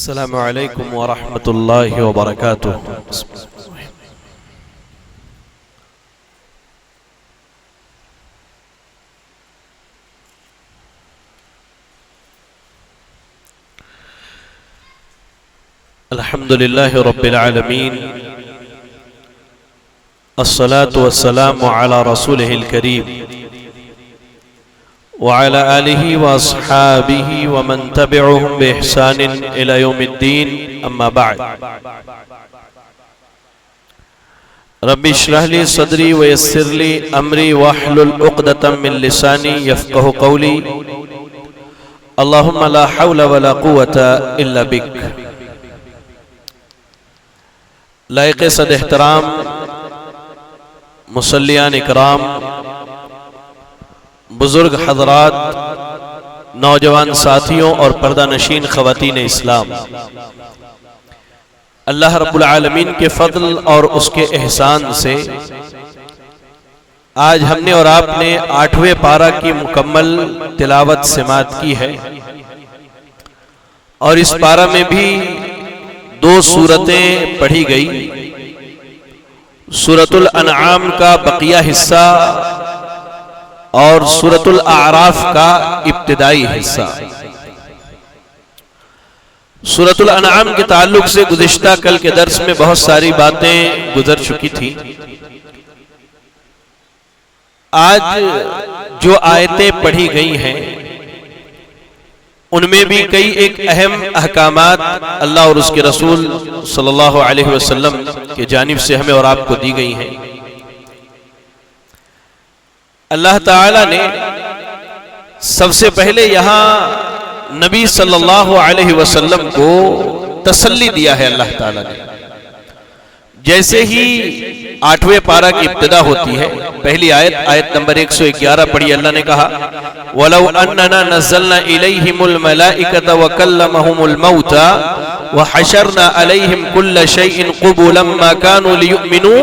السلام علیکم ورحمۃ اللہ وبرکاتہ۔ الحمد للہ رب العالمین، الصلاة والسلام علی رسولہ الکریم وعلى آلہ واصحابہ ومن تبعهم بإحسان إلى يوم الدین، اما بعد۔ رب اشرح لي صدری ويسر لي امری واحلل عقدۃ من لسانی یفقهوا قولی، اللهم لا حول ولا قوة الا بک۔ لائق صد احترام مصلیان اکرام، بزرگ حضرات، نوجوان ساتھیوں اور پردہ نشین خواتین اسلام، اللہ رب العالمین کے فضل اور اس کے احسان سے آج ہم نے اور آپ نے 8ویں پارہ کی مکمل تلاوت سماعت کی ہے، اور اس پارہ میں بھی 2 سورتیں پڑھی گئی۔ سورۃ الانعام کا بقیہ حصہ اور سورۃ الاعراف کا ابتدائی حصہ۔ سورۃ الانعام کے تعلق سے گزشتہ کل کے درس میں بہت ساری باتیں گزر چکی تھی۔ آج جو آیتیں پڑھی گئی ہیں ان میں بھی کئی ایک اہم احکامات اللہ اور اس کے رسول صلی اللہ علیہ وسلم کی جانب سے ہمیں اور آپ کو دی گئی ہیں۔ اللہ تعالی نے سب سے پہلے یہاں نبی صلی اللہ علیہ وسلم کو تسلی دیا ہے۔ اللہ تعالی نے جیسے ہی 8ویں پارہ کی ابتدا ہوتی ہے، پہلی آیت نمبر 111 پڑھی، اللہ نے کہا وَلَوْ أَنَّنَا نَزَّلْنَا إِلَيْهِمُ الْمَلَائِكَةَ وَكَلَّمَهُمُ الْمَوْتَى وَحَشَرْنَا عَلَيْهِمْ كُلَّ شَيْءٍ قُبُلًا مَا كَانُوا لِيُؤْمِنُوا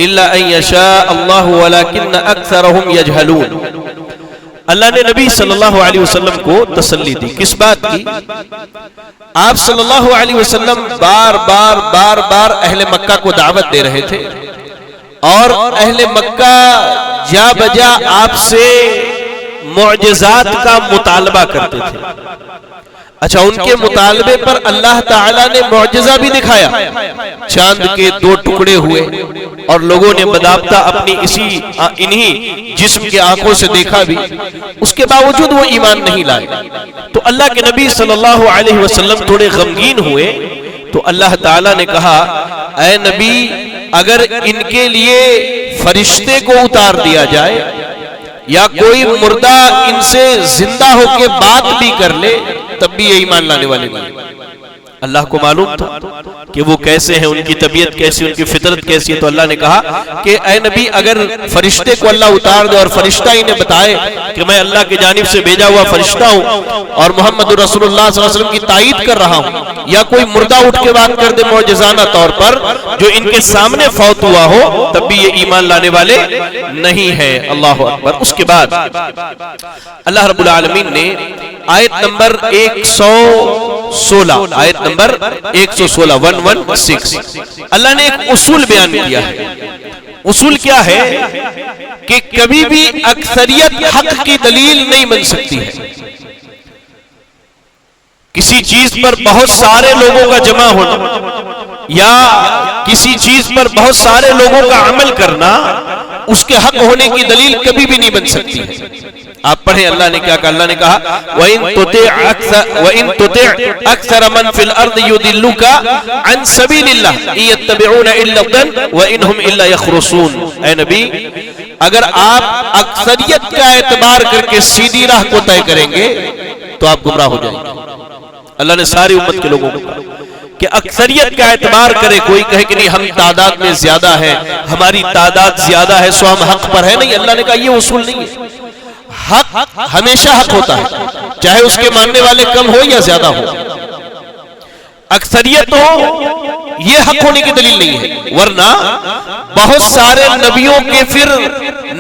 إِلَّا أَن يَشَاءَ اللَّهُ وَلَكِنَّ أَكْثَرَهُمْ يَجْهَلُونَ۔ اللہ نے نبی صلی اللہ علیہ وسلم کو تسلی دی۔ کس بات کی؟ آپ صلی اللہ علیہ وسلم بار بار اہل مکہ کو دعوت دے رہے تھے، اور اہل مکہ جا بجا آپ سے معجزات کا مطالبہ کرتے تھے۔ اچھا، ان کے مطالبے پر اللہ تعالیٰ نے معجزہ بھی دکھایا، چاند کے 2 ٹکڑے ہوئے، اور لوگوں نے باضابطہ اپنی انہی جسم کے آنکھوں سے دیکھا بھی، اس کے باوجود وہ ایمان نہیں لائے۔ تو اللہ کے نبی صلی اللہ علیہ وسلم تھوڑے غمگین ہوئے، تو اللہ تعالیٰ نے کہا اے نبی، اگر ان کے لیے فرشتے کو اتار دیا جائے یا کوئی مردہ ان سے زندہ ہو کے بات بھی کر لے، تب بھی یہ ایمان لانے والے نہیں۔ اللہ کو معلوم تھا کہ وہ کیسے ہیں، ان کی طبیعت کیسی، ان کی فطرت کیسی ہے۔ تو اللہ نے کہا کہ اے نبی، اگر فرشتے کو اللہ اتار دے اور فرشتہ انہیں بتائے کہ میں اللہ کی جانب سے بھیجا ہوا فرشتہ ہوں اور محمد رسول اللہ صلی اللہ علیہ وسلم کی تائید کر رہا ہوں، یا کوئی مردہ اٹھ کے بات کر دے معجزانہ طور پر جو ان کے سامنے فوت ہوا ہو، تب بھی یہ ایمان لانے والے نہیں ہے۔ اللہ اکبر۔ اس کے بعد اللہ رب العالمین نے آیت نمبر 116 اللہ نے ایک اصول بیان کیا ہے۔ اصول کیا ہے کہ کبھی بھی اکثریت حق کی دلیل نہیں بن سکتی ہے۔ کسی چیز پر بہت سارے لوگوں کا جمع ہونا یا کسی چیز پر بہت سارے لوگوں کا عمل کرنا اس کے حق ہونے کی دلیل کبھی بھی نہیں بن سکتی ہے۔ آپ پڑھیں اللہ نے کیا کہا۔ اللہ نے کہا وَإِن تُطِعْ أَكْثَرَ مَنْ فِي الْأَرْضِ يُضِلُّكَ عَنْ سَبِيلِ اللَّهِ إِن يَتَّبِعُونَ إِلَّا الظَّنَّ وَإِنْ هُمْ إِلَّا يَخْرُصُونَ۔ اے نبی، اگر آپ اکثریت کا اعتبار کر کے سیدھی راہ کو طے کریں گے تو آپ گمراہ ہو جائیں گے۔ اللہ نے ساری امت کے لوگوں کو کہا کہ اکثریت کا اعتبار کرے، کوئی کہے کہ نہیں ہم تعداد میں زیادہ ہیں، ہماری تعداد زیادہ ہے سو ہم حق پر ہے، نہیں۔ اللہ نے کہا یہ اصول نہیں ہے۔ حق ہمیشہ حق ہوتا ہے، چاہے اس کے ماننے والے کم ہو یا زیادہ ہو۔ اکثریت ہو یہ حق ہونے کی دلیل نہیں ہے، ورنہ بہت سارے نبیوں کے پھر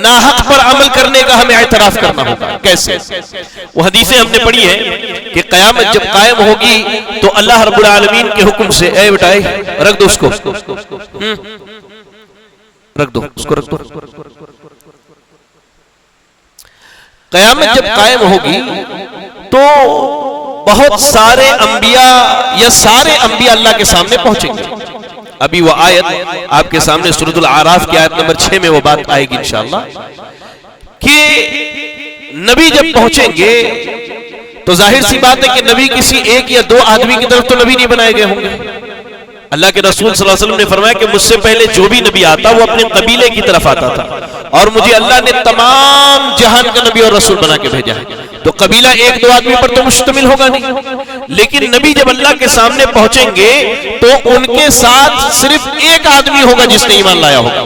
ناحق پر عمل کرنے کا ہمیں اعتراف کرنا ہوگا. کیسے؟ وہ حدیثیں ہم نے پڑھی ہے کہ قیامت جب قائم ہوگی تو اللہ رب العالمین کے حکم سے اے بیٹائی رکھ دو اس کو، رکھ دو اس کو، رکھ دو. قیامت جب قائم ہوگی تو بہت سارے انبیاء یا سارے انبیاء اللہ کے سامنے پہنچیں گے. ابھی وہ آیت آپ کے سامنے سورۃ الاعراف کی آیت نمبر 6 میں وہ بات آئے گی انشاءاللہ کہ نبی جب پہنچیں گے تو ظاہر سی بات ہے کہ نبی کسی ایک یا دو آدمی کی طرف تو نبی نہیں بنائے گئے ہوں گے. اللہ کے رسول صلی اللہ علیہ وسلم نے فرمایا کہ مجھ سے پہلے جو بھی نبی آتا وہ اپنے قبیلے کی طرف آتا تھا اور مجھے اللہ نے تمام جہان کا نبی اور رسول بنا کے بھیجا ہے. تو قبیلہ ایک دو آدمی پر تو مشتمل ہوگا نہیں، لیکن نبی جب اللہ کے سامنے پہنچیں گے تو ان کے ساتھ صرف ایک آدمی ہوگا جس نے ایمان لایا ہوگا.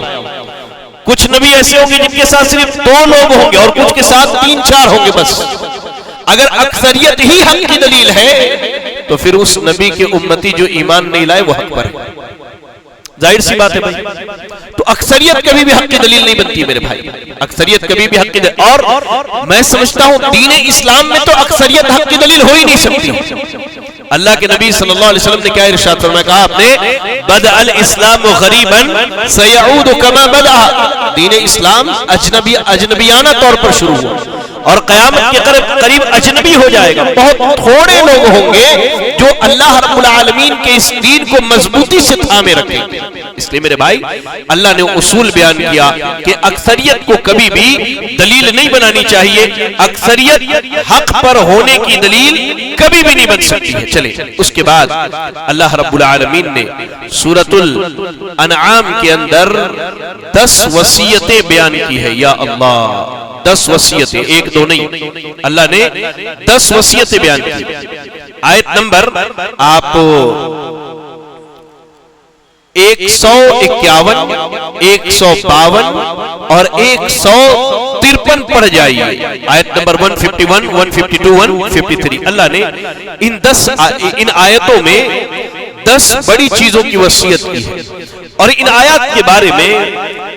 کچھ نبی ایسے ہوں گے جن کے ساتھ صرف 2 لوگ ہوں گے اور کچھ کے ساتھ 3-4 ہوں گے بس. اگر اکثریت ہی حق کی دلیل ہے تو پھر اس نبی کے امتی جو ایمان نہیں لائے وہ حق پر ہے. ظاہر سی بات ہے بھائی. تو اکثریت کبھی بھی حق کی دلیل نہیں بنتی میرے بھائی، اکثریت کبھی بھی حق کی دلیل. اور میں سمجھتا ہوں دین اسلام میں تو اکثریت حق کی دلیل ہو ہی نہیں سکتی. اللہ کے نبی صلی اللہ علیہ وسلم نے کیا ارشاد فرمایا؟ کہا آپ نے بدأ الاسلام غریبا سیعود کما بدأ. دین اسلام اجنبیانہ طور پر شروع ہوا اور قیامت کے قریب اجنبی ہو جائے گا. بہت تھوڑے لوگ ہوں گے جو اللہ رب العالمین کے اس دین کو مضبوطی سے تھامے رکھیں گے. اس لیے میرے بھائی اللہ نے اصول بیان کیا کہ اکثریت کو کبھی بھی دلیل نہیں بنانی چاہیے. اکثریت حق پر ہونے کی دلیل کبھی بھی نہیں بن سکتی ہے. چلے اس کے بعد اللہ رب العالمین نے سورۃ الانعام کے اندر 10 وصیتیں بیان کی ہے. یا اللہ 10 وصیتیں، 1-2 نہیں، اللہ نے 10 وصیتیں بیان کی. آیت نمبر آپ 151 152 اور 153 پڑھ جائیے. آیت نمبر 151 152 153. اللہ نے ان آیتوں میں 10 بڑی چیزوں کی وصیت کی ہے. اور ان آیات کے بارے میں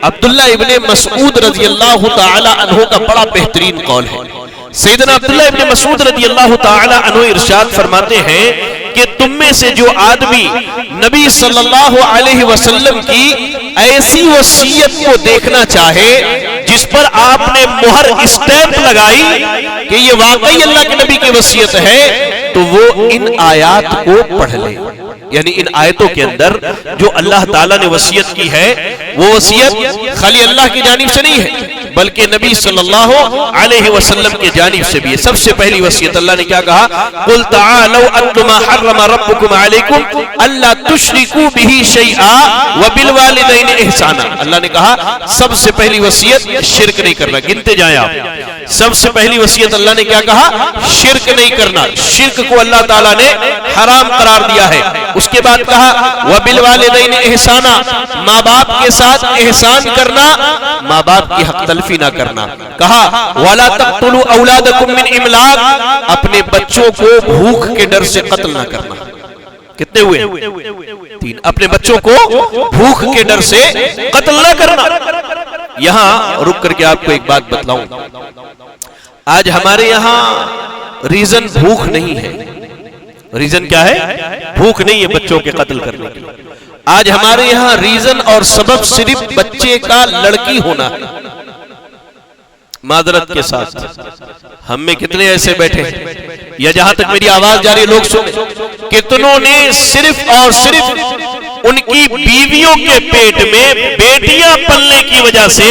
عبداللہ ابن مسعود رضی اللہ تعالی عنہ کا بڑا بہترین قول ہے. سیدنا عبداللہ ابن مسعود رضی اللہ تعالی عنہ ارشاد فرماتے ہیں کہ تم میں سے جو آدمی نبی صلی اللہ علیہ وسلم کی ایسی وصیت کو دیکھنا چاہے جس پر آپ نے مہر اسٹیمپ لگائی کہ یہ واقعی اللہ کے نبی کی وصیت ہے تو وہ ان آیات کو پڑھ لے. یعنی ان آیتوں کے اندر جو اللہ تعالیٰ نے وصیت کی ہے وہ وصیت خالی اللہ کی جانب سے نہیں ہے بلکہ نبی صلی اللہ علیہ وسلم کی جانب سے بھی ہے. سب سے پہلی وصیت اللہ نے کیا کہا؟ قل تعالوا اتل ما حرم ربکم علیکم الا تشرکوا بہ شیئا وبالوالدین احسانا. اللہ نے کہا سب سے پہلی وصیت شرک نہیں کرنا. گنتے جائیں آپ. سب سے پہلی وصیت اللہ نے کیا کہا؟ شرک نہیں کرنا. شرک کو اللہ تعالیٰ نے حرام قرار دیا ہے. اس کے بعد کہا وبالوالدین احسانا، ماں باپ کے ساتھ احسان کرنا، ماں باپ کی حق تلفی نہ کرنا. کہا ولا تقتلوا اولادکم من املاق، اپنے بچوں کو بھوک کے ڈر سے قتل نہ کرنا. کتنے ہوئے؟ 3. اپنے بچوں کو بھوک کے ڈر سے قتل نہ کرنا. یہاں رک کر کے آپ کو ایک بات بتلاؤں. آج ہمارے یہاں ریزن بھوک نہیں ہے. ریزن کیا ہے؟ بھوک نہیں ہے بچوں کے قتل کرنے کی. آج ہمارے یہاں ریزن اور سبب صرف بچے کا لڑکی ہونا ہے. معذرت کے ساتھ ہم میں کتنے ایسے بیٹھے ہیں یا جہاں تک میری آواز جا رہی لوگ سنیں، کتنوں نے صرف اور صرف ان کی بیویوں کے پیٹ میں بیٹیاں پلنے کی وجہ سے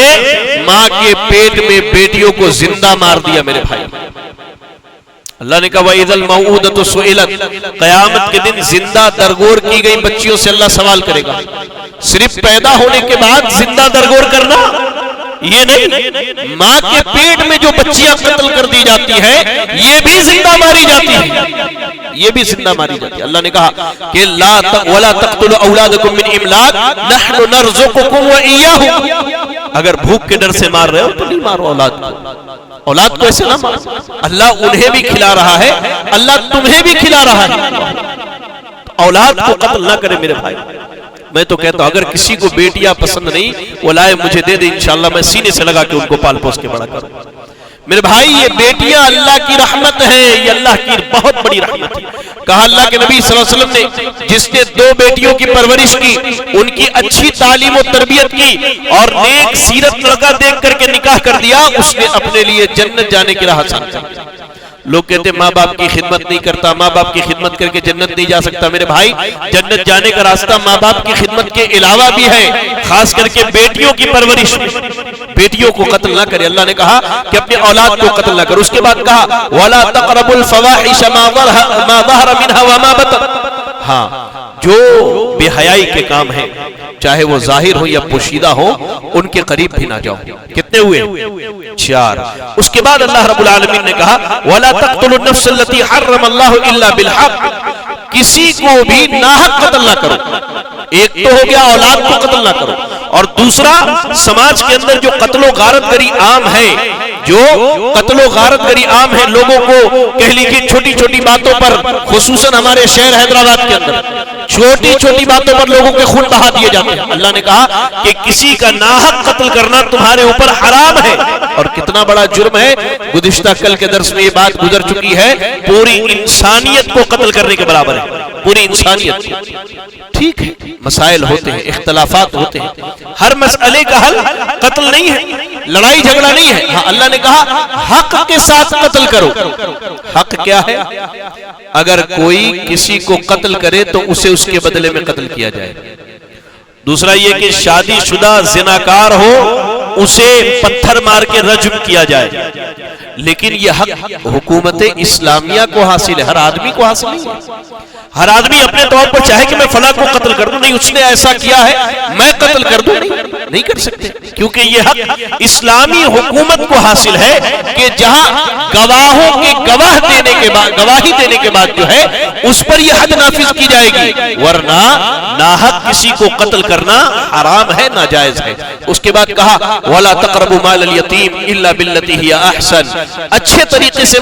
ماں کے پیٹ میں بیٹیوں کو زندہ مار دیا. میرے بھائی اللہ نے کہا وَإِذَا الْمَوْءُودَةُ سُئِلَتْ، قیامت کے دن زندہ درگور کی گئی بچیوں سے اللہ سوال کرے گا. صرف پیدا ہونے کے بعد زندہ درگور کرنا یہ نہیں، ماں کے پیٹ میں جو بچیاں قتل کر دی جاتی ہے یہ بھی زندہ ماری جاتی ہے. یہ بھی زندہ ماری جاتی ہے. اللہ نے کہا کہ وَلَا تَقْتُلُوا أَوْلَادَكُم مِّنْ إِمْلَاقٍ نَحْنُ نَرْزُقُكُمْ وَإِيَّاهُمْ. اگر بھوک کے ڈر سے مار رہے ہو تو نہیں مارو اولاد کو. اولاد کو ایسے نہ مارو. اللہ انہیں بھی کھلا رہا ہے، اللہ تمہیں بھی کھلا رہا ہے. اولاد کو قتل نہ کرے میرے بھائی. میں تو کہتا ہوں اگر کسی کو بیٹیاں پسند نہیں وہ لائے مجھے دے دے، انشاءاللہ میں سینے سے لگا کے ان کو پال پوس کے بڑا کروں۔ میرے بھائی یہ بیٹیاں اللہ کی رحمت ہے، یہ اللہ کی بہت بڑی رحمت ہے۔ کہا اللہ کے نبی صلی اللہ علیہ وسلم نے جس نے 2 بیٹیوں کی پرورش کی، ان کی اچھی تعلیم و تربیت کی اور نیک سیرت لڑکا دیکھ کر کے نکاح کر دیا، اس نے اپنے لیے جنت جانے کی راہ آسان کر دی۔ لوگ کہتے ہیں ماں باپ کی خدمت نہیں کرتا، ماں باپ کی خدمت کر کے جنت نہیں جا سکتا۔ میرے بھائی جنت جانے کا راستہ ماں باپ کی خدمت کے علاوہ بھی ہے، خاص کر کے بیٹیوں کی پرورش میں۔ بیٹیوں کو قتل نہ کرے، اللہ نے کہا کہ اپنے اولاد کو قتل نہ کرو۔ اس کے بعد کہا وَلَا تَقْرَبُوا الْفَوَاحِشَ مَا ظَهَرَ مِنْهَا وَمَا بَطَنَ۔ ہاں جو بے حیائی کے کام ہیں چاہے وہ ظاہر ہو یا پوشیدہ ہو ان کے قریب بھی نہ جاؤ۔ کتنے ہوئے؟ 4۔ اس کے بعد اللہ رب العالمین نے کہا وَلَا تَقْتُلُوا النَّفْسَ الَّتِي حَرَّمَ اللَّهُ إِلَّا بِالْحَقِّ، کسی کو بھی ناحق قتل نہ کرو۔ ایک تو ہو گیا اولاد کو قتل نہ کرو، اور دوسرا سماج کے اندر جو قتل و غارت گری عام ہے، جو قتل و غارت گری عام ہے، لوگوں کو کہہ لیجیے چھوٹی چھوٹی باتوں پر، خصوصاً ہمارے شہر حیدرآباد کے اندر چھوٹی چھوٹی باتوں پر لوگوں کے خون بہا دیے جاتے ہیں۔ اللہ نے کہا کہ کسی کا ناحق قتل کرنا تمہارے اوپر حرام ہے، اور کتنا بڑا جرم ہے۔ گزشتہ کل کے درس میں یہ بات گزر چکی ہے، پوری انسانیت کو قتل کرنے کے برابر ہے، پوری انسانیت۔ ٹھیک ہے مسائل ہوتے ہیں، اختلافات ہوتے ہیں، ہر مسئلے کا حل قتل نہیں ہے، لڑائی جھگڑا نہیں ہے۔ ہاں اللہ نے کہا حق کے ساتھ قتل کرو۔ حق کیا ہے؟ اگر کوئی کسی کو قتل کرے تو اسے اس کے بدلے میں قتل کیا جائے۔ دوسرا یہ کہ شادی شدہ زناکار ہو اسے پتھر مار کے رجم کیا جائے۔ لیکن یہ حق حکومت اسلامیہ کو حاصل ہے، ہر آدمی کو حاصل نہیں ہے۔ ہر آدمی اپنے طور پر چاہے کہ میں فلاں کو قتل کر دوں، نہیں اس نے ایسا کیا ہے میں قتل کر دوں، نہیں کر سکتے، کیونکہ یہ حق اسلامی حکومت کو حاصل ہے کہ جہاں گواہوں کے گواہی دینے کے بعد جو ہے اس پر یہ حد نافذ کی جائے گی، ورنہ ناحق کسی کو قتل کرنا حرام ہے، ناجائز ہے۔ اس کے بعد کہا وَلَا تَقْرَبُوا مَالَ الْيَتِيمِ إِلَّا بِالَّتِي هِيَ أَحْسَنُ، اچھے طریقے سے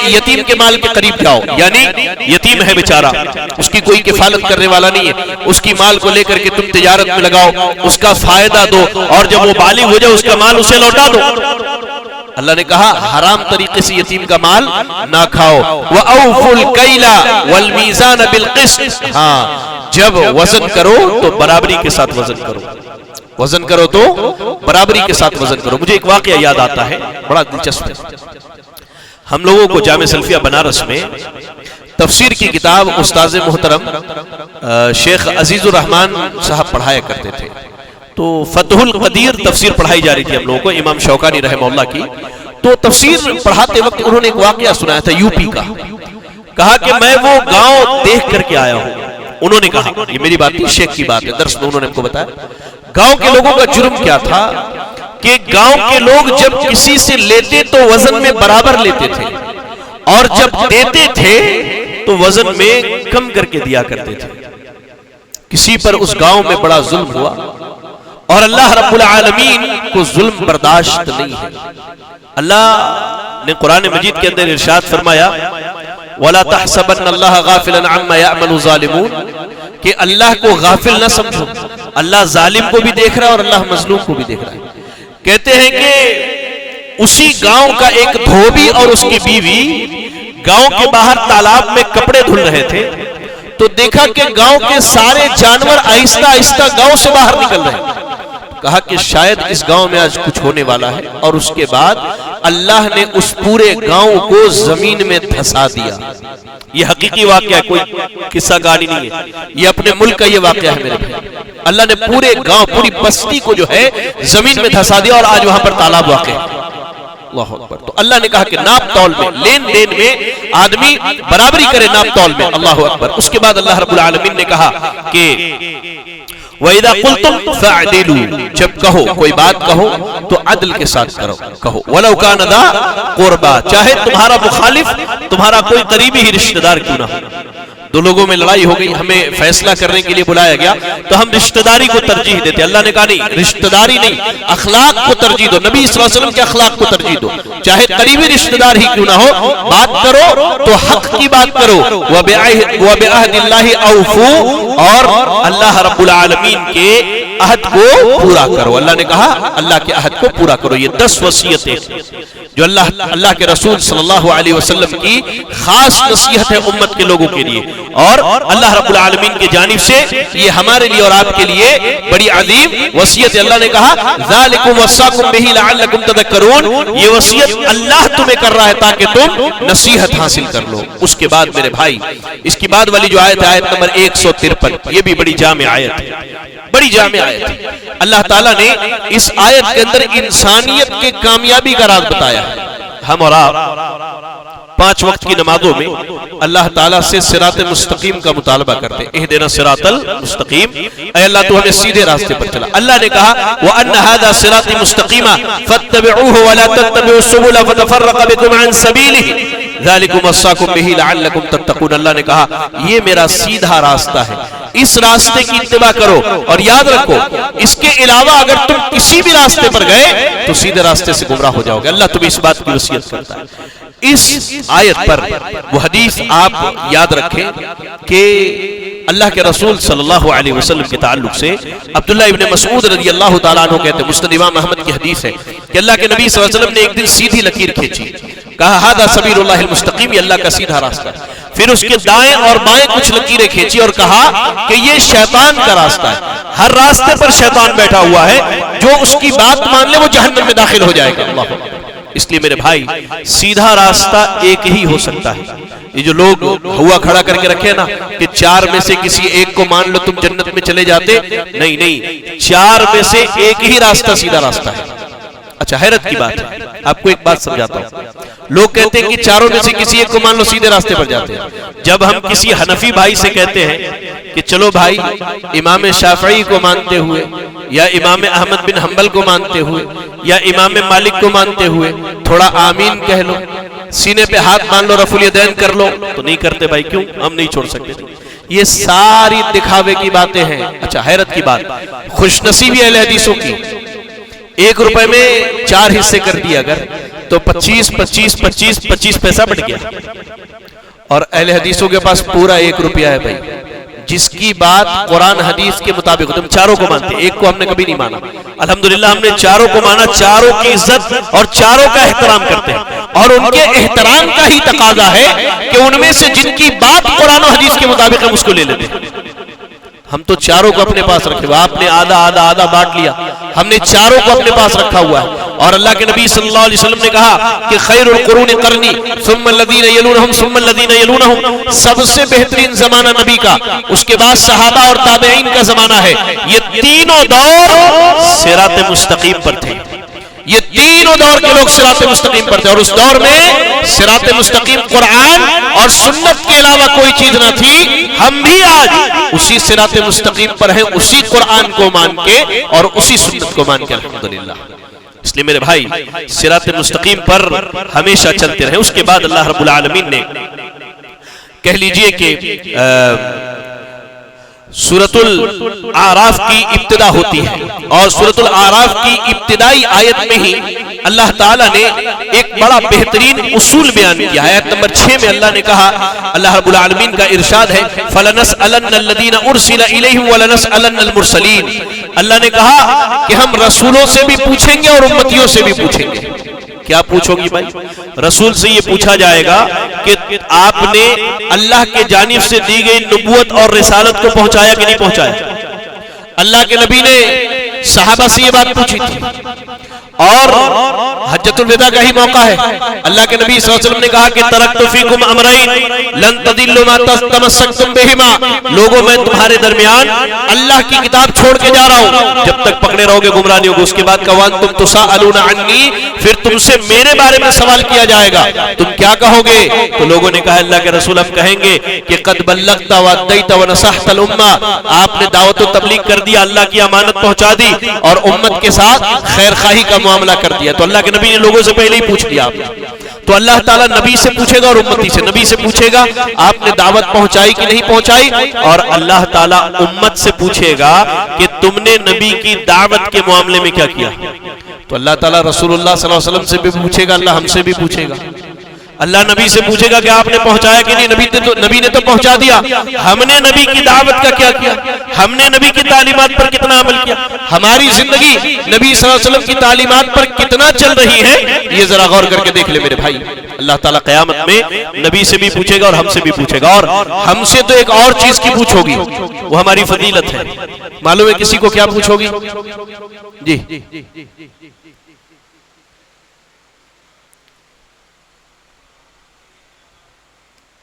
یتیم کے مال کے قریب جاؤ، یعنی یتیم ہے بیچارہ، اس کی کوئی کفالت کرنے والا نہیں ہے، اس کی مال کو لے کر کے تم تجارت میں لگاؤ، اس کا فائدہ دو، اور جب وہ بالغ ہو جائے اس کا مال اسے لوٹا دو۔ اللہ نے کہا حرام طریقے سے یتیم کا مال نہ کھاؤ۔ وَأَوْفُوا الْكَيْلَ وَالْمِيزَانَ بِالْقِسْطِ، ہاں جب وزن کرو تو برابری کے ساتھ وزن کرو، وزن کرو تو برابری کے ساتھ وزن کرو۔ مجھے ایک واقعہ یاد آتا ہے بڑا دلچسپ ہے۔ ہم لوگوں کو جامع سلفیہ بنارس میں تفسیر کی کتاب استاذ محترم شیخ عزیز الرحمان صاحب پڑھایا کرتے تھے، تو فتح القدیر تفسیر پڑھائی جا رہی تھی ہم لوگوں کو، امام شوکانی رحمہ اللہ کی۔ تو تفسیر پڑھاتے وقت انہوں نے ایک واقعہ سنایا تھا یو پی کا، کہا کہ میں وہ گاؤں دیکھ کر کے آیا ہوں۔ انہوں نے کہا، یہ میری بات نہیں شیخ کی بات ہے، درس میں انہوں نے ہم کو بتایا گاؤں کے لوگوں کا جرم کیا تھا کہ گاؤں کے لوگ جب کسی سے لیتے تو وزن میں برابر لیتے تھے، اور جب دیتے تھے تو وزن میں کم کر کے دیا کرتے تھے۔ کسی پر اس گاؤں میں بڑا ظلم ہوا، اور اللہ رب العالمین کو ظلم برداشت نہیں ہے۔ اللہ نے قرآن مجید کے اندر ارشاد فرمایا وَلَا تَحْسَبَنَّ اللَّهَ غَافِلًا عَمَّا يَعْمَلُ الظَّالِمُونَ، کہ اللہ کو غافل نہ سمجھو، اللہ ظالم کو بھی دیکھ رہا ہے اور اللہ مظلوم کو بھی دیکھ رہا ہے۔ کہتے ہیں کہ اسی گاؤں کا ایک دھوبی اور اس کی بیوی گاؤں کے باہر تالاب میں کپڑے دھل رہے تھے، تو دیکھا کہ گاؤں کے سارے جانور آہستہ آہستہ گاؤں سے باہر نکل رہے ہیں۔ کہا کہ شاید اس گاؤں میں آج کچھ ہونے والا ہے، اور اس کے بعد اللہ نے اس پورے گاؤں کو زمین میں دھسا دیا۔ یہ حقیقی واقعہ ہے، کوئی قصہ کہانی نہیں ہے، یہ اپنے ملک کا یہ واقعہ ہے میرے بھائی۔ اللہ نے پورے گاؤں، پوری بستی کو جو ہے زمین میں دھسا دیا، اور آج وہاں پر تالاب واقع ہے۔ اللہ اکبر۔ تو اللہ نے کہا کہ ناپ تول میں، لین دین میں آدمی برابری کرے ناپ تول میں۔ اللہ اکبر۔ اس کے بعد اللہ رب العالمین نے کہا کہ وَإِذَا قُلْتُمْ فَاعْدِلُوا، جب کہو کوئی بات کہو تو عدل کے ساتھ کہو، وَلَوْ كَانَ ذَا قُرْبَىٰ، چاہے تمہارا مخالف تمہارا کوئی قریبی ہی رشتہ دار کیوں نہ ہو۔ دو لوگوں میں لڑائی ہو گئی، ہمیں فیصلہ کرنے کے لیے بلایا گیا، تو ہم رشتہ داری کو ترجیح دیتے. اللہ نے کہا نہیں، رشتہ داری نہیں، اخلاق کو ترجیح دو. نبی صلی اللہ علیہ وسلم کے اخلاق کو ترجیح دو، چاہے قریبی رشتہ دار ہی کیوں نہ ہو، بات کرو تو حق کی بات کرو. وَبِعَهْدِ اللَّهِ أَوْفُوا، اور اللہ رب العالمین کے عہد کو پورا کرو. اللہ نے کہا اللہ کے عہد کو پورا کرو. یہ 10 وصیتیں جو اللہ کے رسول صلی اللہ علیہ وسلم کی خاص نصیحت ہے امت کے لوگوں کے لیے، اور اللہ رب العالمین کی جانب سے یہ ہمارے لیے اور آپ کے لیے بڑی عظیم وصیت ہے. اللہ نے کہا ذالکم وصاکم بہ لعلکم تذکرون، یہ وصیت اللہ تمہیں کر رہا ہے تاکہ تم نصیحت حاصل کر لو. اس کے بعد میرے بھائی، اس کی بعد والی جو آیت ہے آیت نمبر 153، یہ بھی بڑی جامع آیت ہے، بڑی جامع آیت ہے. اللہ تعالیٰ نے اس آیت کے اندر انسانیت کے کامیابی کا راز بتایا ہے. ہم اور آپ 5 وقت کی نمازوں میں اللہ تعالیٰ سے صراط مستقیم کا مطالبہ کرتے، اہدنا صراط المستقیم، اے اللہ تو ہمیں سیدھے راستے پر چلا. اللہ نے کہا وَأَنَّ هَذَا صِرَاطِي مُسْتَقِيمًا فَاتَّبِعُوهُ وَلَا تَتَّبِعُوا السُّبُلَ فَتَفَرَّقَ بِكُمْ عَنْ سَبِيلِهِ ذَلِكُمْ وَصَّاكُمْ بِهِ لَعَلَّكُمْ تَتَّقُونَ. اللہ نے کہا یہ میرا سیدھا راستہ ہے، اس راستے کی اتباع کرو، اور یاد رکھو اس کے علاوہ اگر تم کسی بھی راستے پر گئے تو سیدھے راستے سے گمراہ ہو جاؤ گے. اللہ تمہیں اس بات کی وصیت کرتا ہے. اس آیت پر وہ حدیث آپ یاد رکھیں کہ اللہ کے رسول صلی اللہ علیہ وسلم کے تعلق سے عبداللہ ابن مسعود رضی اللہ تعالیٰ عنہ کہتے ہیں، مسند امام احمد کی حدیث ہے کہ اللہ کے نبی صلی اللہ علیہ وسلم نے ایک دن سیدھی لکیر کھینچی، کہا ھذا سبیل اللہ المستقیم، یہ اللہ کا سیدھا راستہ ہے. پھر اس کے دائیں اور بائیں کچھ لکیریں کھینچی اور کہا کہ یہ شیطان کا راستہ ہے، ہر راستے پر شیطان بیٹھا ہوا ہے، جو اس کی بات مان لے وہ جہنم میں داخل ہو جائے گا. اللہ. اس لیے میرے بھائی سیدھا راستہ ایک ہی ہو سکتا ہے. یہ جو لوگ ہوا کھڑا کر کے رکھے نا کہ 4 میں سے کسی ایک کو مان لو تم جنت میں چلے جاتے، نہیں، 4 میں سے ایک ہی راستہ سیدھا راستہ ہے. اچھا حیرت کی بات ہے، آپ کو ایک بات سمجھاتا ہوں. لوگ کہتے ہیں کہ 4 میں سے کسی ایک کو مان لو سیدھے راستے پر جاتے ہیں. جب ہم کسی حنفی بھائی سے کہتے ہیں کہ چلو بھائی امام شافعی کو مانتے ہوئے یا امام احمد بن حنبل کو مانتے ہوئے یا امام مالک کو مانتے ہوئے تھوڑا آمین کہہ لو، سینے پہ ہاتھ مان لو، رفع الیدین کر لو، تو نہیں کرتے. بھائی کیوں؟ ہم نہیں چھوڑ سکتے. یہ ساری دکھاوے کی باتیں ہیں. اچھا حیرت کی بات، خوش نصیبی اہل حدیثوں کی 1 روپے میں 4 حصے کر دیا اگر تو 25 پیسہ بڑھ گیا، اور اہل حدیثوں کے پاس پورا 1 روپیہ ہے. بھائی جس کی بات قرآن حدیث کے مطابق، تم 4 کو مانتے، 1 کو ہم نے کبھی نہیں مانا. الحمدللہ ہم نے 4 کو مانا، 4 کی عزت اور 4 کا احترام کرتے ہیں، اور ان کے احترام کا ہی تقاضا ہے کہ ان میں سے جن کی بات قرآن و حدیث کے مطابق ہم اس کو لے لیتے ہیں. ہم تو 4 کو اپنے پاس رکھے ہوئے، آپ نے آدھا بانٹ لیا، ہم نے 4 کو اپنے پاس رکھا ہوا ہے. اور اللہ کے نبی صلی اللہ علیہ وسلم نے کہا کہ خیر القرون قرنی ثم الذین یلونہم ثم الذین یلونہم، سب سے بہترین زمانہ نبی کا، اس کے بعد صحابہ اور تابعین کا زمانہ ہے. یہ تینوں دور صراط مستقیم پر تھے، یہ تینوں دور کے لوگ صراط مستقیم پر تھے، اور اس دور میں صراط مستقیم قرآن اور سنت کے علاوہ کوئی چیز نہ تھی. ہم بھی آج اسی صراط مستقیم پر ہیں، اسی قرآن کو مان کے اور اسی سنت کو مان کے الحمدللہ. اس لیے میرے بھائی صراط مستقیم پر ہمیشہ چلتے رہیں. اس کے بعد اللہ رب العالمین نے کہہ لیجئے کہ سورۃ الاعراف کی ابتدا ہوتی ہے، اور سورۃ الاعراف کی ابتدائی آیت میں ہی اللہ تعالیٰ نے ایک بڑا بہترین اصول بیان کیا. آیت نمبر 6 میں اللہ نے کہا، اللہ رب العالمین کا ارشاد ہے فَلَنَسْأَلَنَّ الَّذِينَ أُرْسِلَ إِلَيْهِمْ وَلَنَسْأَلَنَّ الْمُرْسَلِينَ. اللہ نے کہا کہ ہم رسولوں سے بھی پوچھیں گے اور امتیوں سے بھی پوچھیں گے. کیا پوچھو گی بھائی؟ رسول سے یہ پوچھا جائے گا کہ آپ نے اللہ کے جانب سے دی گئی نبوت اور رسالت کو پہنچایا کہ نہیں پہنچایا. اللہ کے نبی نے صحابہ سے یہ بات پوچھی تھی، اور حجۃ الوداع کا ہی موقع ہے. اللہ کے نبی صلی اللہ علیہ وسلم نے کہا کہ ترکت فیکم امرین لن تضلوا ما تمسکتم بہما، لوگوں میں تمہارے درمیان اللہ کی کتاب چھوڑ کے جا رہا ہوں، جب تک پکڑے رہو گے گمراہ نہیں ہوگے. اس کے بعد وانتم تسألون عنی، پھر تم سے میرے بارے میں سوال کیا جائے گا، تم کیا کہو گے؟ تو لوگوں نے کہا اللہ کے رسول ہم کہیں گے کہ قد بلغت وادیت ونصحت الامہ، آپ نے دعوت و تبلیغ کر دیا، اللہ کی امانت پہنچا دی اور امت کے ساتھ خیر خواہی کا معاملہ کر دیا. تو اللہ کے نبی نے لوگوں سے پہلے ہی پوچھ لیا. آپ تو اللہ تعالیٰ نبی سے پوچھے گا اور امتی سے. نبی سے پوچھے گا آپ نے دعوت پہنچائی کہ نہیں پہنچائی, اور اللہ تعالیٰ امت سے پوچھے گا کہ تم نے نبی کی دعوت کے معاملے میں کیا کیا. تو اللہ تعالیٰ رسول اللہ صلی اللہ علیہ وسلم سے بھی پوچھے گا, اللہ ہم سے بھی پوچھے گا. اللہ نبی سے پوچھے گا کہ آپ نے پہنچایا کہ نہیں, نبی نے تو پہنچا دیا. ہم نے نبی کی دعوت کا کیا کیا, ہم نے نبی کی تعلیمات پر کتنا عمل کیا, ہماری زندگی نبی صلی اللہ علیہ وسلم کی تعلیمات پر کتنا چل رہی ہے, یہ ذرا غور کر کے دیکھ لے میرے بھائی. اللہ تعالیٰ قیامت میں نبی سے بھی پوچھے گا اور ہم سے بھی پوچھے گا, اور ہم سے تو ایک اور چیز کی پوچھو گی, وہ ہماری فضیلت ہے. معلوم ہے کسی کو کیا پوچھو گی؟ جی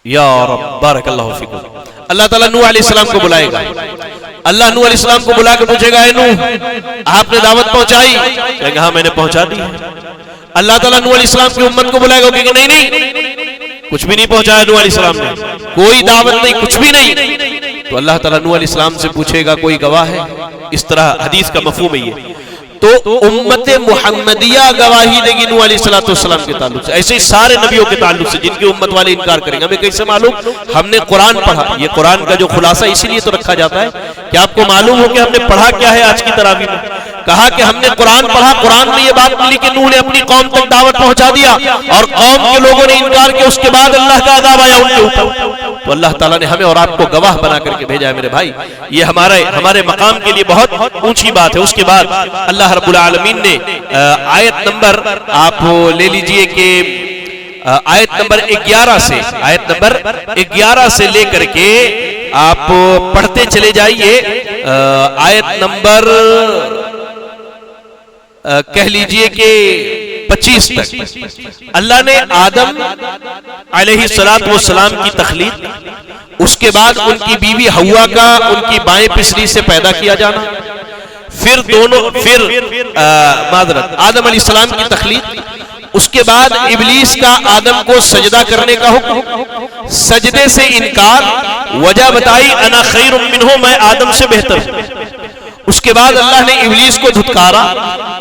یا رب بارک اللہ فیکم. اللہ تعالیٰ نوح علیہ السلام کو بلائے گا. اللہ نوح علیہ السلام کو بلا کے پوچھے گا, اے نوح آپ نے دعوت پہنچائی؟ کہیں گے ہاں میں نے پہنچا دی. اللہ تعالیٰ نوح علیہ السلام کی امت کو بلائے گا, کہ نہیں کچھ بھی نہیں پہنچایا نوح علیہ السلام نے, کوئی دعوت نہیں, کچھ بھی نہیں. تو اللہ تعالیٰ نوح علیہ السلام سے پوچھے گا کوئی گواہ ہے؟ اس طرح حدیث کا مفہوم ہے یہ. تو امت محمدیہ گواہی دے گی نوح علیہ السلام کے تعلق سے, ایسے ہی سارے نبیوں کے تعلق سے جن کی امت والے انکار کریں گے. ہمیں کیسے معلوم؟ ہم نے قرآن پڑھا. یہ قرآن کا جو خلاصہ اسی لیے تو رکھا جاتا ہے کہ آپ کو معلوم ہو کہ ہم نے پڑھا کیا ہے. آج کی تراویح میں کہا کہ ہم نے قرآن پڑھا, قرآن میں یہ بات ملی کہ نوح نے اپنی قوم تک دعوت پہنچا دیا اور قوم کے لوگوں نے انکار کیا, اس کے بعد اللہ کا عذاب آیا ان کے اوپر. تو اللہ تعالیٰ نے ہمیں اور آپ کو گواہ بنا کر کے بھیجا ہے میرے بھائی. یہ ہمارے مقام کے لیے بہت اونچی بات ہے. اس کے بعد اللہ رب العالمین نے آیت نمبر آپ لے لیجئے کہ آیت نمبر 11 سے لے کر کے آپ پڑھتے چلے جائیے. آیت نمبر کہہ لیجئے کہ 25 تک اللہ نے آدم علیہ السلام کی تخلیق, اس کے بعد ان کی بیوی حوا کا ان کی بائیں پسلی سے پیدا کیا جانا, پھر آدم علیہ السلام کی تخلیق, اس کے بعد ابلیس کا آدم کو سجدہ کرنے کا حکم, سجدے سے انکار, وجہ بتائی انا خیر منہ, میں آدم سے بہتر ہوں. اس کے بعد اللہ نے ابلیس کو دھتکارا,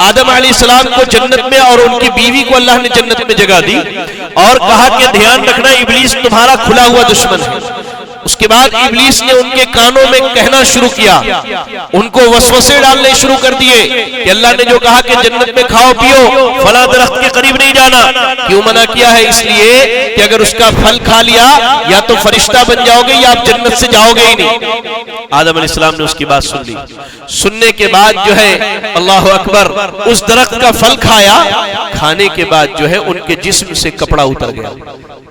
آدم علیہ السلام کو جنت میں اور ان کی بیوی کو اللہ نے جنت میں جگہ دی اور کہا کہ دھیان رکھنا ابلیس تمہارا کھلا ہوا دشمن ہے. اس کے بعد ابلیس نے ان کے کانوں میں کہنا شروع کیا, ان کو وسوسے ڈالنے شروع کر دیے کہ اللہ نے جو کہا کہ جنت میں کھاؤ پیو, فلاں درخت کے قریب نہیں جانا, کیوں منع کیا ہے؟ اس لیے کہ اگر اس کا پھل کھا لیا یا تو فرشتہ بن جاؤ گے یا آپ جنت سے جاؤ گے ہی نہیں. آدم علیہ السلام نے اس کی بات سن لی. سننے کے بعد جو ہے اللہ اکبر, اس درخت کا پھل کھایا, کھانے کے بعد جو ہے ان کے جسم سے کپڑا اتر گیا,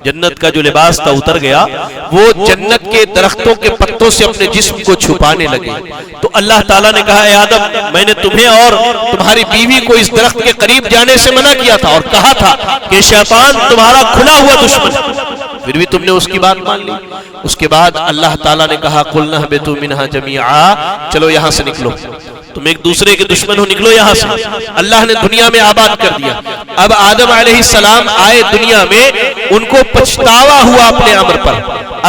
جنت کا جو لباس تھا اتر گیا, وہ جنت کے درختوں کے پتوں سے اپنے جسم کو چھپانے لگے. تو اللہ تعالیٰ نے کہا, اے آدم میں نے تمہیں اور تمہاری بیوی کو اس درخت کے قریب جانے سے منع کیا تھا اور کہا تھا کہ شیطان تمہارا کھلا ہوا دشمن, پھر بھی تم نے اس کی بات مان لی. اس کے بعد اللہ تعالیٰ نے کہا قُلْنَا اهْبِطُوا مِنْهَا جَمِيعًا, چلو یہاں سے نکلو, تم ایک دوسرے کے دشمن ہو, نکلو یہاں سے. اللہ نے دنیا میں آباد کر دیا. اب آدم علیہ السلام آئے دنیا میں, ان کو پچھتاوا ہوا اپنے امر پر,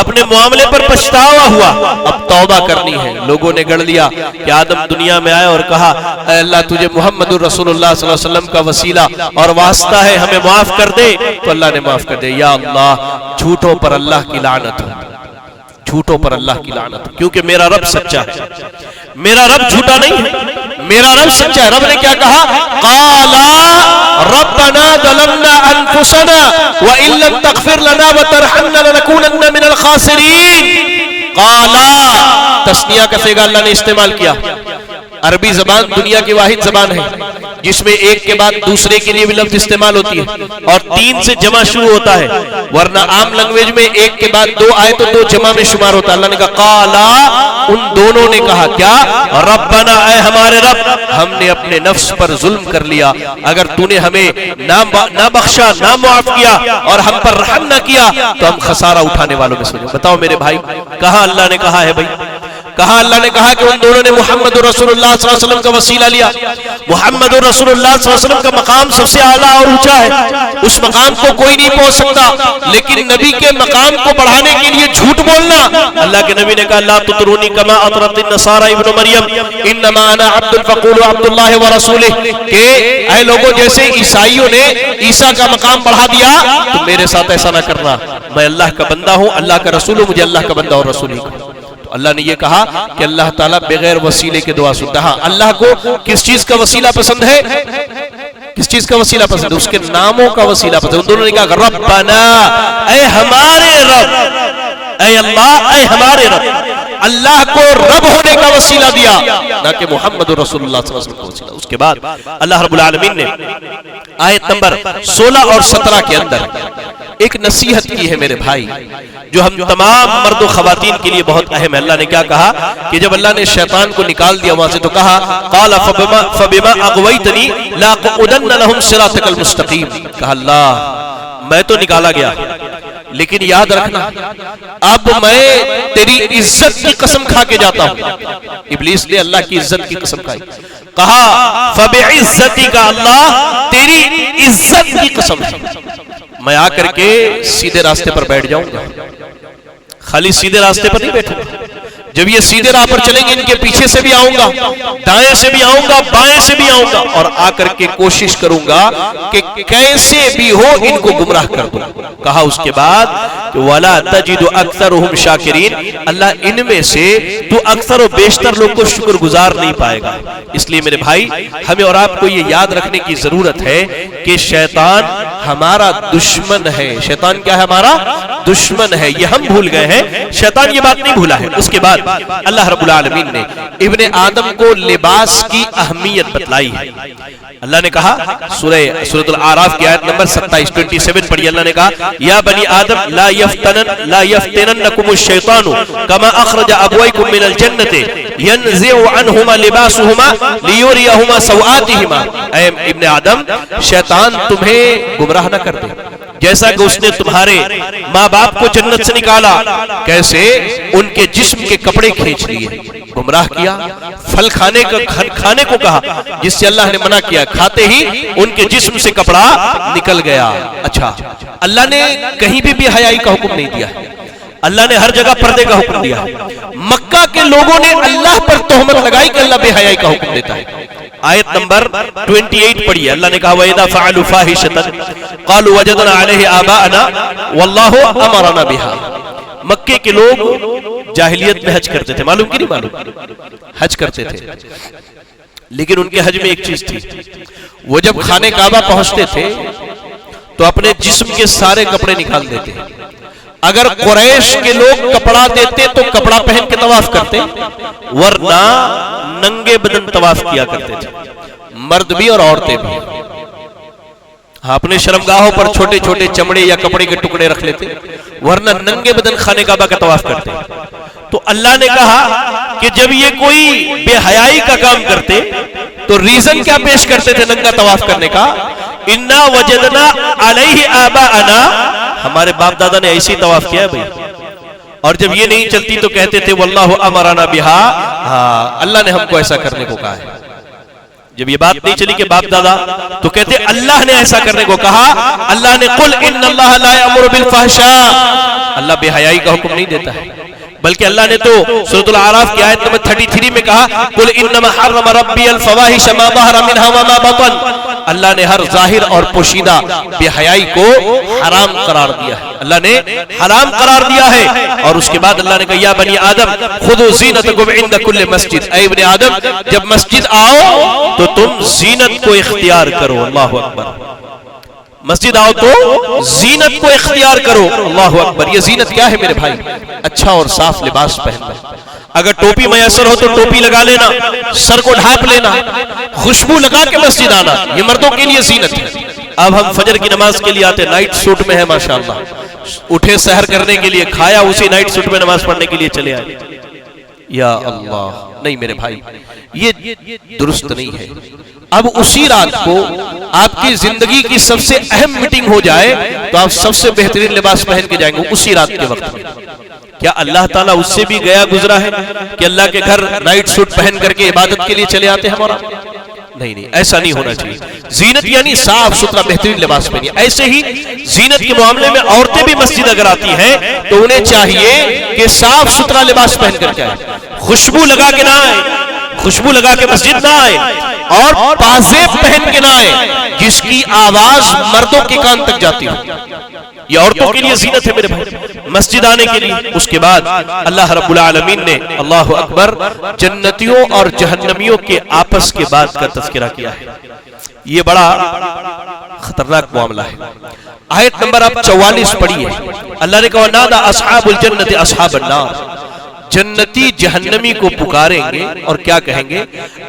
اپنے معاملے پر پچھتاوا ہوا. اب توبہ کرنی ہے. لوگوں نے گڑھ لیا کہ آدم دنیا میں آئے اور کہا اے اللہ تجھے محمد الرسول اللہ صلی اللہ علیہ وسلم کا وسیلہ اور واسطہ ہے, ہمیں معاف کر دے. تو اللہ نے معاف کر دے. یا اللہ, جھوٹوں پر اللہ کی لعنت ہو, جھوٹوں پر اللہ کی لعنت, کیونکہ میرا رب سچا ہے, میرا رب جھوٹا نہیں ہے, میرا رب سچا ہے. رب نے کیا کہا؟ قالا ربنا ظلمنا انفسنا وان لم تغفر لنا وترحمنا لنكونن من الخاسرین. قالا تثنیہ کا صیغہ اللہ نے استعمال کیا. عربی زبان دنیا کی واحد زبان ہے جس میں ایک کے بعد دوسرے کے لیے بھی لفظ استعمال ہوتی ہے اور 3 سے جمع شروع ہوتا ہے, ورنہ عام لینگویج میں ایک کے بعد 2 آئے تو 2 جمع میں شمار ہوتا ہے. اللہ نے کہا قالا, ان دونوں نے کہا کیا؟ ربنا, اے ہمارے رب, ہم نے اپنے نفس پر ظلم کر لیا, اگر تو نے ہمیں نہ بخشا, نہ معاف کیا اور ہم پر رحم نہ کیا تو ہم خسارہ اٹھانے والوں میں سے. بتاؤ میرے بھائی, کہاں اللہ نے کہا ہے بھائی, کہا اللہ نے کہا کہ ان دونوں نے محمد رسول اللہ صلی اللہ علیہ وسلم کا وسیلہ لیا. محمد رسول اللہ صلی اللہ علیہ وسلم کا مقام سب سے اعلیٰ اور اونچا ہے, اس مقام کو کوئی نہیں پہنچ سکتا, لیکن نبی کے مقام کو بڑھانے کے لیے جھوٹ بولنا. اللہ کے نبی نے کہا لا تطرونی کما اطرت النصارى ابن مریم انما انا عبد فقولوا عبد اللہ ورسولہ, کہ اے لوگوں جیسے عیسائیوں نے عیسیٰ کا مقام بڑھا دیا تو میرے ساتھ ایسا نہ کرنا, میں اللہ کا بندہ ہوں, اللہ کا رسول ہوں, مجھے اللہ کا بندہ اور رسول ہی. تو اللہ نے یہ کہا کہ اللہ تعالیٰ بغیر وسیلے کے دعا سنتا. ہاں اللہ کو کس چیز کا وسیلہ پسند ہے؟ کس چیز کا وسیلہ پسند ہے؟ اس کے ناموں کا وسیلہ پسند ہے. ان دونوں نے کہا ربنا, اے ہمارے رب, اے اللہ, اے ہمارے رب. اللہ کو رب ہونے کا وسیلہ دیا, نہ کہ محمد رسول اللہ صلی اللہ علیہ وسلم کا وسیلہ. اس کے بعد اللہ رب العالمین نے آیت نمبر 16 اور 17 کے اندر ایک نصیحت کی ہے میرے بھائی, جو ہم تمام مرد و خواتین کے لیے بہت اہم ہے. اللہ نے کیا کہا کہ جب اللہ نے شیطان کو نکال دیا وہاں سے تو کہا قال فبما اغویتنی لاقعدن لهم صراطک المستقیم. کہا اللہ میں تو نکالا گیا, لیکن یاد رکھنا اب میں تیری عزت کی قسم کھا کے جاتا ہوں. ابلیس نے اللہ کی عزت کی قسم کھائی. کہا فبعزتی کا اللہ تیری عزت کی قسم ہے, میں آ کر کے سیدھے راستے پر بیٹھ جاؤں گا. خالی سیدھے راستے پر نہیں بیٹھوں گا, جب یہ سیدھے راہ پر چلیں گے ان کے پیچھے سے بھی آؤں گا, دائیں سے بھی آؤں گا, بائیں سے بھی آؤں گا, اور آ کر کے کوشش کروں گا کہ کیسے بھی ہو ان کو گمراہ کر دوں. کہا اس کے بعد کہ وَلَا تَجِدُ أَكْثَرُهُمْ شَاكِرِينَ, اللہ ان میں سے تو اکثر و بیشتر لوگ کو شکر گزار نہیں پائے گا. اس لیے میرے بھائی ہمیں اور آپ کو یہ یاد رکھنے کی ضرورت ہے کہ شیطان ہمارا دشمن ہے. شیطان کیا ہے؟ ہمارا دشمن ہے. یہ ہم بھول گئے ہیں, شیطان یہ بات نہیں بھولا ہے. اس کے بعد اللہ رب العالمین نے ابن آدم کو لباس کی اہمیت بتلائی ہے. اللہ نے کہا سورۃ الاعراف کی آیت نمبر 27 پڑھی. اللہ نے کہا یا بنی آدم لا یفتننکم الشیطان کما اخرج ابویکم من الجنۃ ینزع عنہما لباسہما لیریہما سوآتہما. اے ابن آدم شیطان تمہیں گمراہ نہ کر دے جیسا کہ اس نے تمہارے ماں باپ کو جنت سے نکالا, کیسے ان کے جسم کے کپڑے کھینچ لیے, گمراہ کیا. پھل کھانے کو کہا جس سے اللہ نے منع کیا, کھاتے ہی ان کے جسم سے کپڑا نکل گیا. اچھا اللہ نے کہیں بھی حیائی کا حکم نہیں دیا, اللہ نے ہر جگہ پردے کا حکم دیا. مکہ کے لوگوں نے اللہ پر تہمت لگائی کہ اللہ بے حیائی کا حکم دیتا ہے. آیت نمبر 28 پڑھیے. اللہ نے کہا وَإِذَا فَعَلُوا فَاحِشَةً قَالُوا وَجَدْنَا عَلَيْهِ آبَاءَنَا وَاللَّهُ أَمَرَنَا بِهَا. مکے کے لوگ جاہلیت میں حج کرتے تھے, معلوم کی نہیں معلوم, حج کرتے تھے, لیکن ان کے حج میں ایک چیز تھی, وہ جب خانے کعبہ پہنچتے تھے تو اپنے جسم کے سارے کپڑے نکال دیتے. اگر قریش کے لوگ کپڑا دیتے تو کپڑا پہن کے طواف کرتے, ورنہ ننگے بدن طواف کیا کرتے تھے, مرد بھی اور عورتیں بھی. اپنے شرمگاہوں پر چھوٹے چھوٹے چمڑے یا کپڑے کے ٹکڑے رکھ لیتے, ورنہ ننگے بدن خانے کعبہ کا طواف کرتے. تو اللہ نے کہا کہ جب یہ کوئی بے حیائی کا کام کرتے تو ریزن کیا پیش کرتے تھے ننگا طواف کرنے کا؟ انا وجدنا علیہ آباءنا, ہمارے باپ دادا نے ایسی طواف کیا ہے بھائی. اور جب یہ نہیں چلتی تو کہتے تھے واللہ امرنا بہا, ہاں اللہ نے ہم کو ایسا کرنے کو کہا ہے. جب یہ بات نہیں چلی کہ باپ دادا, تو کہتے اللہ نے ایسا کرنے کو کہا. اللہ نے قل ان اللہ لا یأمر بالفحشاء, اللہ بے حیائی کا حکم نہیں دیتا ہے, بلکہ اللہ نے تو سورۃ الاعراف کی آیت نمبر 33 میں کہا قل انما حرم ربی الفواحش ما ظہر منها وما بطن. اللہ نے ہر ظاہر اور پوشیدہ بے حیائی کو حرام قرار دیا ہے, اللہ نے حرام قرار دیا ہے. اور اس کے بعد اللہ نے کہا یا بنی آدم خذوا زینتکم عند کل مسجد, اے ابن آدم جب مسجد آؤ تو تم زینت کو اختیار کرو. اللہ اکبر, مسجد آؤ تو زینت کو اختیار کرو. اللہ اکبر. یہ زینت کیا ہے میرے بھائی؟ اچھا اور صاف لباس پہننا. اگر ٹوپی میسر ہو تو ٹوپی لگا لینا, سر کو ڈھانپ لینا, خوشبو لگا کے مسجد آنا, یہ مردوں کے لیے زینت ہے. اب ہم فجر کی نماز کے لیے آتے نائٹ سوٹ میں ہے ماشاءاللہ, اٹھے سحر کرنے کے لیے, کھایا اسی نائٹ سوٹ میں نماز پڑھنے کے لیے چلے آئے. یا اللہ, نہیں میرے بھائی یہ درست نہیں ہے. اب اسی رات کو آپ کی زندگی کی سب سے اہم میٹنگ ہو جائے تو آپ سب سے بہترین لباس پہن کے جائیں گے اسی رات کے وقت میں. کیا اللہ تعالیٰ اس سے بھی گیا گزرا ہے کہ اللہ کے گھر نائٹ سوٹ پہن کر کے عبادت کے لیے چلے آتے ہیں ہمارا؟ نہیں، ایسا نہیں ہونا چاہیے. زینت یعنی صاف ستھرا بہترین لباس پہنیے. ایسے ہی زینت کے معاملے میں عورتیں بھی مسجد اگر آتی ہیں تو انہیں چاہیے کہ صاف ستھرا لباس پہن کر کے آئے، خوشبو لگا کے نہ آئے، خوشبو لگا کے مسجد نہ آئے، اور پازیب پہن کے نہ آئے جس کی آواز مردوں کے کان تک جاتی ہو. یہ عورتوں کے لیے زینت ہے میرے بھائی، مسجد آنے کے لیے. اس کے بعد اللہ رب العالمین نے اللہ اکبر جنتیوں اور جہنمیوں کے آپس کے بعد کا تذکرہ کیا ہے. یہ بڑا خطرناک معاملہ ہے. آیت نمبر آپ 44 پڑھیے. اللہ نے کہا نادا اصحاب الجنت اصحاب النار، جنتی جہنمی کو پکاریں گے اور کیا کہیں گے؟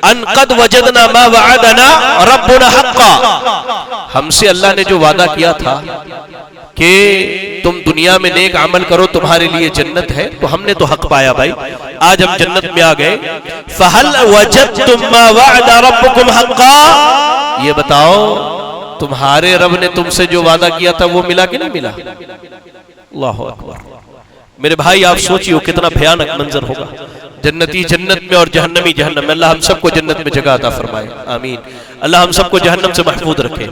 ان قد وجدنا ما وعدنا ربنا حقا، ہم سے اللہ نے جو وعدہ کیا تھا کہ تم دنیا میں نیک عمل کرو تمہارے لیے جنت ہے، تو ہم نے تو حق پایا بھائی، آج ہم جنت میں آ گئے. فہل وجدتم ما وعد ربکم حقا، یہ بتاؤ تمہارے رب نے تم سے جو وعدہ کیا تھا وہ ملا کہ نہیں ملا؟ اللہ اکبر. میرے بھائی آپ سوچیے وہ کتنا بھیانک منظر ہوگا. جنتی جنت میں اور جہنمی جہنم میں. اللہ ہم سب کو جنت میں جگہ عطا فرمائے، آمین. اللہ ہم سب کو جہنم سے محفوظ رکھے.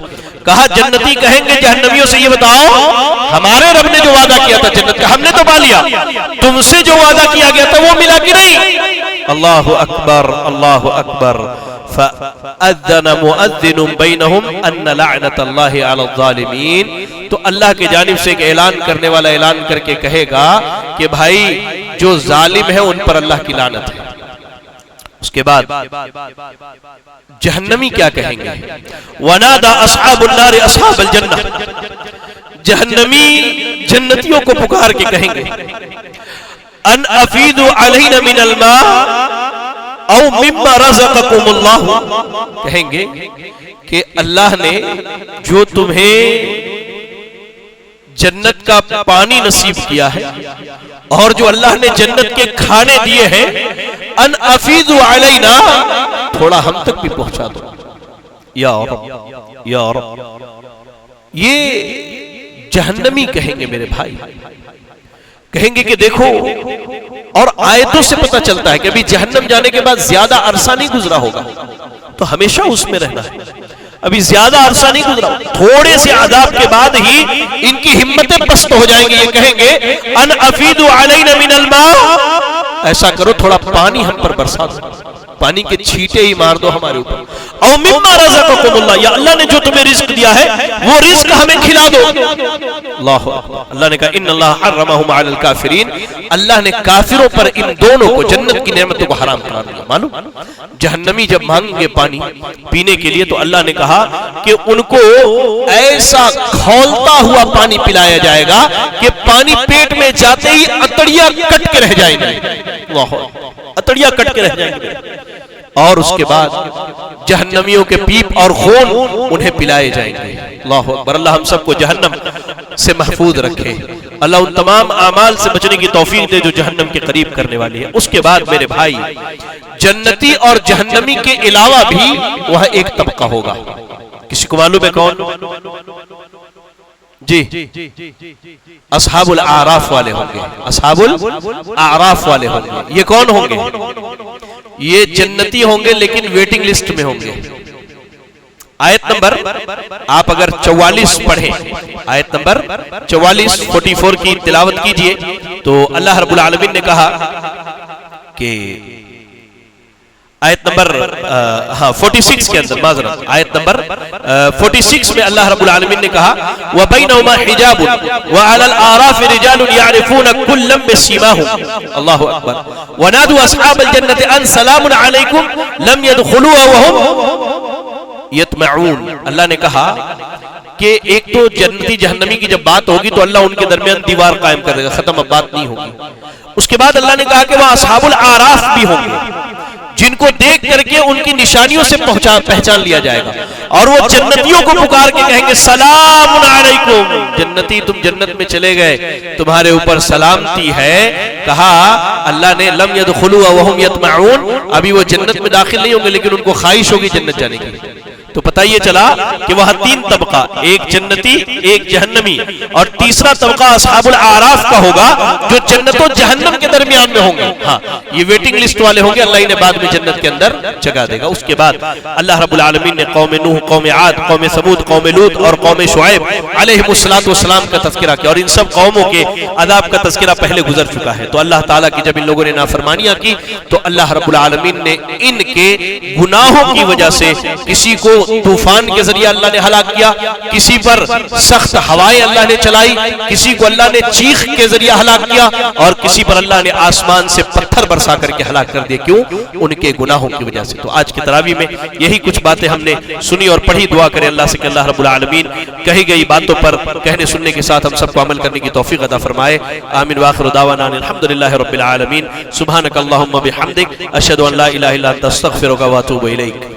کہا جنتی کہیں گے جہنمیوں سے یہ بتاؤ ہمارے رب نے جو وعدہ کیا تھا جنت کا ہم نے تو پا لیا، تم سے جو وعدہ کیا گیا تھا وہ ملا کہ نہیں؟ اللہ اکبر، اللہ اکبر. فَأَذَّنَ مُؤَذِّنٌ بَيْنَهُمْ أَنَّ لَعْنَةَ اللَّهِ عَلَى الظَّالِمِينَ. تو اللہ کی جانب سے ایک اعلان کرنے والا اعلان کر کے کہے گا کہ بھائی جو ظالم ہے ان پر اللہ کی لعنت ہے. اس کے بعد جہنمی کیا کہیں گے؟ وَنَادَى أَصْحَابُ النَّارِ أَصْحَابَ الْجَنَّةِ، جہنمی جنتیوں کو پکار کے کہیں گے ان افیدوا علینا من الماء او مما رزقکم اللہ، کہیں گے کہ اللہ نے جو تمہیں جنت کا پانی نصیب کیا ہے اور جو اللہ نے جنت کے کھانے دیے ہیں، ان افیدوا علینا، تھوڑا ہم تک بھی پہنچا دو یا رب یا رب. یہ جہنمی کہیں گے میرے بھائی، کہیں گے کہ دیکھو، اور آیتوں سے پتہ چلتا ہے کہ ابھی جہنم جانے کے بعد زیادہ عرصہ نہیں گزرا ہوگا، تو ہمیشہ اس میں رہنا ہے. ابھی زیادہ عرصہ نہیں گزرا، تھوڑے سے عذاب کے بعد ہی ان کی ہمتیں پست ہو جائیں گی. یہ کہیں گے ان افیدوا علینا من الماء، ایسا کرو تھوڑا پانی ہم پر برسا دو، پانی کے چھیٹے ہی مار دو ہمارے اوپر. او مما رزقکم اللہ، یا اللہ نے جو تمہیں رزق دیا ہے وہ رزق ہمیں کھلا دو. اللہ اللہ نے کہا ان اللہ حرمہم علی الکافرین، اللہ نے کافروں پر ان دونوں کو، جنت کی نعمتوں کو حرام قرار دیا. معلوم جہنمی جب مانگیں گے پانی پینے کے لیے تو اللہ نے کہا کہ ان کو ایسا کھولتا ہوا پانی پلایا جائے گا کہ پانی پیٹ میں جاتے ہی اتڑیاں کٹ کے رہ جائیں گے. اللہ اتڑیاں کٹ کے رہ جائیں گے. اور اس کے بعد جہنمیوں کے پیپ اور خون انہیں پلائے جائیں گے. اللہ اکبر. اللہ ہم سب کو جہنم سے محفوظ رکھے. اللہ ان تمام اعمال سے بچنے کی توفیق دے جو جہنم کے قریب کرنے والی ہے. اس کے بعد میرے بھائی جنتی اور جہنمی کے علاوہ بھی وہاں ایک طبقہ ہوگا. کسی کو معلوم ہے کون؟ جی اصحاب الاعراف والے ہوں گے. اصحاب الاعراف والے ہوں گے. یہ کون ہوں گے؟ یہ جنتی ہوں گے لیکن ویٹنگ لسٹ میں ہوں گے. آیت نمبر آپ اگر 44 پڑھیں، آیت نمبر 44 44 کی تلاوت کیجئے تو اللہ رب العالمین نے کہا کہ آیت نمبر 46 کے اندر، معذرت، آیت نمبر 46 میں اللہ رب العالمین نے کہا وَبَيْنَهُمَا حِجَابٌ وَعَلَى الْأَعْرَافِ رِجَالٌ يَعْرِفُونَ كُلًّا بِسِيمَاهُمْ. اللہ اکبر. وَنَادُوا أَصْحَابَ الْجَنَّةِ أَنْ سَلَامٌ عَلَيْكُمْ لَمْ يَدْخُلُوهَا وَهُمْ يَطْمَعُونَ. اللہ نے کہا کہ ایک تو جنتی جہنمی کی جب بات ہوگی تو اللہ ان کے درمیان دیوار قائم کر دے گا، ختم، اب بات نہیں ہوگی. اس کے بعد اللہ نے کہا کہ وہ اصحاب الاعراف بھی ہوں گے جن کو دیکھ کر کے ان کی نشانیوں سے پہچان لیا جائے گا، اور وہ جنتیوں کو پکار کے کہیں گے سلام علیکم، جنتی تم جنت میں چلے گئے، تمہارے اوپر سلامتی ہے. کہا اللہ نے لم يدخلوا وهم يطمعون، ابھی وہ جنت میں داخل نہیں ہوں گے لیکن ان کو خواہش ہوگی جنت جانے کی. تو پتہ یہ چلا کہ وہاں تین طبقہ، ایک جنتی، ایک جہنمی، اور تیسرا طبقہ اصحاب الاعراف کا ہوگا جو جنت و جہنم کے درمیان میں ہوں گے. ہاں یہ ویٹنگ لسٹ والے ہوں گے، اللہ انہیں بعد میں جنت کے اندر جگہ دے گا. اس کے بعد اللہ رب العالمین نے قوم نوح، قوم عاد، قوم ثمود، قوم لوط اور قوم شعیب علیہ السلام کا تذکرہ کیا، اور ان سب قوموں کے عذاب کا تذکرہ پہلے گزر چکا ہے. تو اللہ تعالیٰ کی جب ان لوگوں نے نافرمانیاں کی تو اللہ رب العالمین نے ان کے گناہوں کی وجہ سے کسی کو طوفان کے ذریعے اللہ نے ہلاک کیا، کسی پر سخت ہوائیں اللہ نے چلائی، کسی کو اللہ نے چیخ کے ذریعے ہلاک کیا، اور کسی پر اللہ نے آسمان سے پتھر برسا کر کے ہلاک کر دیا. کیوں؟ ان کے گناہوں کی وجہ سے. تو آج کی تراویح میں یہی کچھ باتیں ہم نے سنی اور پڑھی. دعا کریں اللہ سے کہ اللہ رب العالمین کہی گئی باتوں پر کہنے سننے کے ساتھ ہم سب کو عمل کرنے کی توفیق عطا فرمائے. آمین وآخر دعوانا الحمدللہ رب العالمین. سبحانک اللہم بحمدک اشہد ان لا الہ الا انت استغفرک واتوب الیک.